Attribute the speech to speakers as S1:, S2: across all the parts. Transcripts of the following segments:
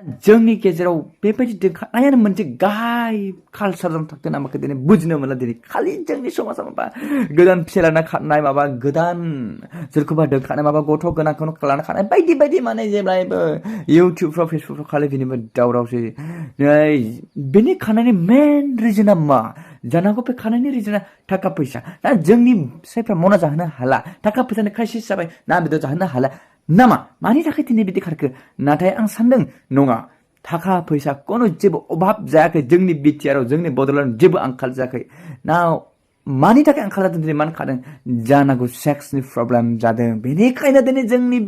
S1: जोंनि गेजेराव बेबायदि दोनखानायानो मोनसे गाहाय कालसारजों थाखो नामाखौ दिनै बुजिनो मोनला दिनै खालि जोंनि समाजाव माबा गोदान फिसाइ लाना खारनाय माबा गोदान सोरखौबा दोनखानाय माबा गथ' गोनांखौनो लाना खारनाय बायदि बायदि माने जेब्लायबो इउटुबफ्राव फेसबुकफ्राव खालि बेनिबो दावरावसै बेनि खानायनि मेन रिजोना मा जानांगौ बे खानायनि रिजोना थाखा फैसा ना जोंनि फिसाइफ्रा मना जाहोनो हाला थाखा फैसानि क्राइसिस जाबाय ना बेदर जाहोनो हाला नामा मानि थाखाय दिनै बिदि खारखो नाथाय आं सानदों नङा थाखा फैसा कोनो जेबो अभाब जायाखै जोंनि बिटिआरआव जोंनि बड'लेण्डआव जेबो आंखाल जायाखै ना मानि थाखाय आंखाल जादों दिनै मानो खादों जानांगौ सेक्सनि प्रब्लेम जादों बेनिखायनो दिनै जोंनि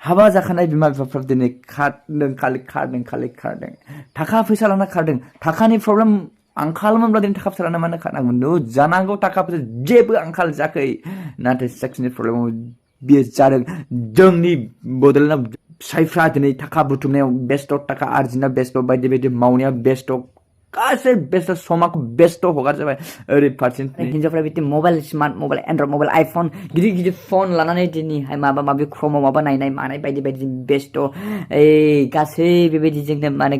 S1: हाबा जाखानाय बिमा बिफाफ्रा दिनै खारदों थाखा फैसा लाना खारदों थाखानि प्रब्लेम आंखाल मोनब्ला दिनै थाखा फैसा लाना मानो खारनांगोन जानांगौ थाखा फैसा जेबो आंखाल जायाखै नाथाय सेक्सनि प्रब्लेमाव बियो जादों जोंनि बड'लेण्डआव फिसाइफ्रा दिनै थाखा बुथुमनायाव बेस्थ' थाखा आरजिनायाव बेस्थ' बायदि बायदि मावनायाव बेस्थ' गासै बेस्थ' समाखौ बेस्थ' हगार जाबाय ओरै फारसेथिं हिनजावफ्रा बिदि mobile smart mobile Android mobile iPhone गिदिर गिदिर फन लानानै दिनैहाय माबा माबि क्रमआव माबा नायनाय मानाय बायदि बायदि बेस्थ' गासै बेबायदिजोंनो माने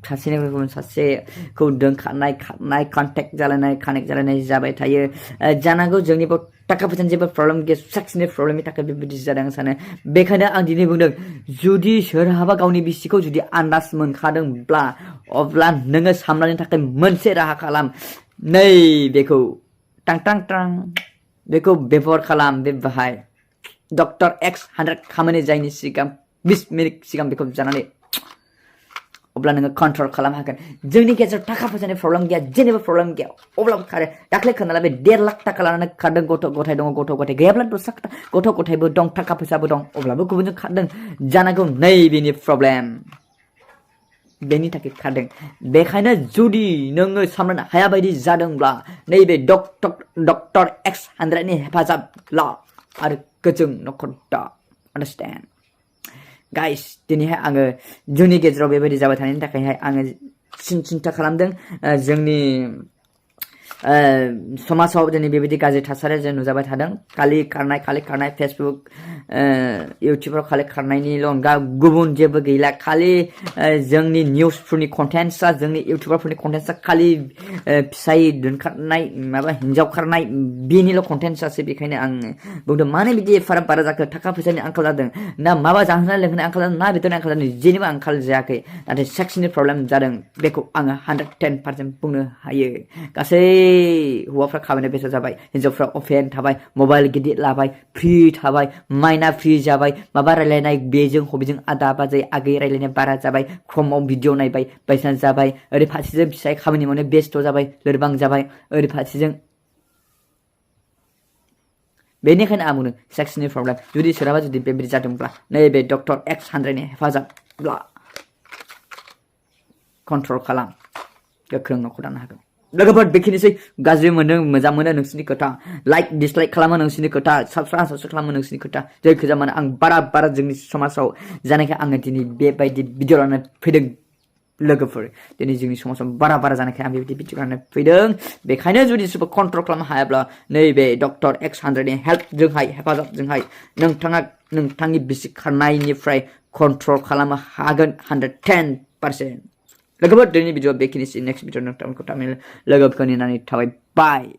S1: सासेनिफ्राय गुबुन सासेखौ दोनखानाय खारनाय कन्टेक्ट जालायनाय कानेक्ट जालायनाय जाबाय थायो जानांगौ जोंनि थाखा फैसानि जेबो प्रब्लेम गैया सेक्सनि प्रब्लेमनि थाखाय बेबायदि जादों सानो बेखायनो आं दिनै बुंदों जुदि सोरहाबा गावनि बिसिखौ जुदि आन्दाज मोनखादोंब्ला अब्ला नोङो सामलायनो थाखाय मोनसे राहा खालाम नै बेखौ टां टां टां बेखौ बेबहार खालाम बे बाहाय डक्टर एक्स 100 खामानि जायनि सिगां 20 मिनिट सिगां बेखौ जानानै अब्ला नोङो कन्ट्रल खालाम हागोन जोंनि गेजेराव थाखा फैसानि प्रब्लेम गैया जेनिबो प्रब्लेम गैया अब्लाबो खारो दाख्लै खोनाला बे 1.5 लाख थाखा लानानै खारदों गथ' गथाय दङ गथ' गथाय गैयाब्ला दस्रा गथ' गथायबो दं थाखा फैसाबो दं अब्लाबो गुबुनजों खारदों जानांगौ नै बेनि प्रब्लेम बेनि थाखाय खारदों बेखायनो जुदि नोङो सामलायनो हाया बायदि जादोंब्ला नैबे डक्टर एक्स 100 नि हेफाजाब ला आरो गोजों न'खर दा आन्डारस्टेन्ड गाइस दिनैहाय आङो जोंनि गेजेराव बेबायदि जाबाय थानायनि थाखायहाय आङो सिन्था खालामदों जोंनि समाजाव दिनै बेबायदि गाज्रि थासारिया जों नुजाबाय थादों खालि खारनाय फेसबुक इउटुबफ्राव खालि खारनायनिल' अनगा गुबुन जेबो गैला खालि जोंनि निउसफोरनि कन्टेन्ट्सआ जोंनि इउटुबारफोरनि कन्टेन्ट्सआ खालि फिसाय दोनखारनाय माबा हिन्जाव खारनाय बेनिल' कन्टेन्ट्सआसो बेखायनो आं बुंदों मानो बिदि एफाराब बारा जाखो थाखा फैसानि आंखाल जादों ना माबा जाहोनाय लोंहोनाय आंखाल जादों ना बेदरनि आंखाल जादों जेनिबो आंखाल जायाखै नाथाय सेक्सनि प्रब्लेम जादों बेखौ आङो 110% बुंनो हायो गासै हौवाफ्रा खामानियाव बेस्थ' जाबाय हिन्जावफ्रा अफेन थाबाय मबाइल गिदिर लाबाय फ्रि थाबाय माइना फ्रि जाबाय माबा रायलायनाय बेजों हबिजों आदा बाजै आगै रायलायनाय बारा जाबाय क्रमआव भिडिअ नायबाय बायदिसिना जाबाय ओरै फारसेजों फिसाय खामानि मावनो बेस्थ' जाबाय लोरबां जाबाय ओरै फारसेजों बेनिखायनो आं बुंदों सेक्सनि प्रब्लेम जुदि सोरहाबा जुदि बेबायदि जादोंब्ला नैबे डक्टर एक्स 100 नि हेफाजाब ला कन्ट्रल खालाम गोख्रों न'खर दानो हागोन लोगोफोर बेखिनिसै गाज्रि मोनो मोजां मोनो नोंसिनि खोथा लाइक डिसलाइक खालामो नोंसिनि खोथा साबस्क्राइब खालामो नोंसिनि खोथा जायखिजाया माने आं बारा जोंनि समाजाव जानायखाय आङो दिनै बेबायदि भिडिअ लानानै फैदों लोगोफोर दिनै जोंनि समाजाव बारा जानायखाय आं बेबायदि भिडिअ लानानै फैदों बेखायनो जुदि सोरबा कन्ट्रल खालामनो हायाब्ला नैबे डक्टर एक्स 100 नि हेल्पजोंहाय हेफाजाबजोंहाय नोंथाङा नोंथांनि बिसि खारनायनिफ्राय कन्ट्रल खालामनो हागोन 110% लोगोफोर दिनैनि भिडिअ बेखिनिसै नेक्स्ट भिडिअ नोंथांमोनखौ थाबैनो लोगोफोरखौ नेनानै थाबाय बाय